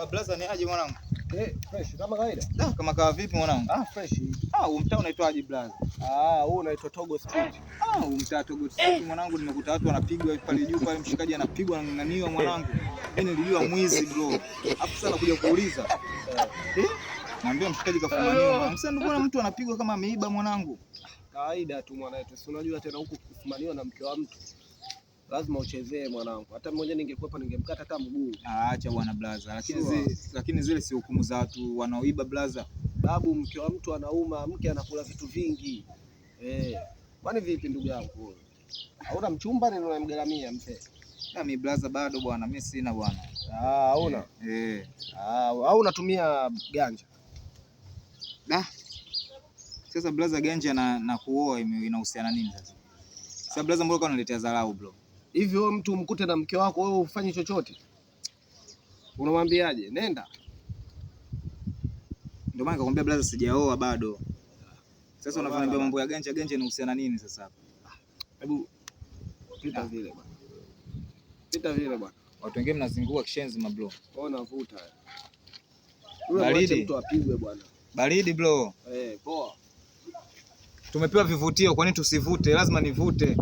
Blaza ni aje mwanangu? Fresh kama kawaida. Kama kawa vipi mwanangu? Fresh. Mtaa unaitwaje blaza? Huu unaitwa Togo Street. Mtaa Togo Street mwanangu, nimekuta watu wanapigwa pale juu pale, mshikaji anapigwa anang'ang'aniwa mwanangu. Mimi nilijua mwizi bro. Afu sana kuja kuuliza. Mwambie mshikaji kafumaniwa. Sasa ndio mbona mtu anapigwa kama ameiba mwanangu? Kawaida tu mwanaetu. Si unajua tena huku kufumaniwa na mke wa mtu. Lazima uchezee mwanangu. Hata mmoja ningekuepa ningemkata hata mguu. Acha bwana blaza. Lakini zile si hukumu za watu wanaoiba blaza. Babu, mke wa mtu anauma, mke anakula vitu vingi. Kwani vipi ndugu yangu? Hauna mchumba ni unamgaramia mzee? Mimi blaza bado bwana, mimi sina bwana. Hauna? Au unatumia ganja? Sasa blaza, ganja na kuoa inahusiana nini sasa? Sasa blaza, mbona unaletea dharau bro? Hivyo mtu mkute na mke wako wewe ufanye chochote? Unamwambiaje? Nenda. Ndio maana nikakwambia blaza, sijaoa bado. Sasa unafanya mambo ya ganja inahusiana nini sasa hapa? Hebu pita vile bwana. Pita vile bwana. Watu wengine mnazingua kishenzi mablo. Unavuta. Baridi. Mtu apigwe bwana. Baridi bro. Poa. Tumepewa vivutio, kwa nini tusivute? Lazima nivute.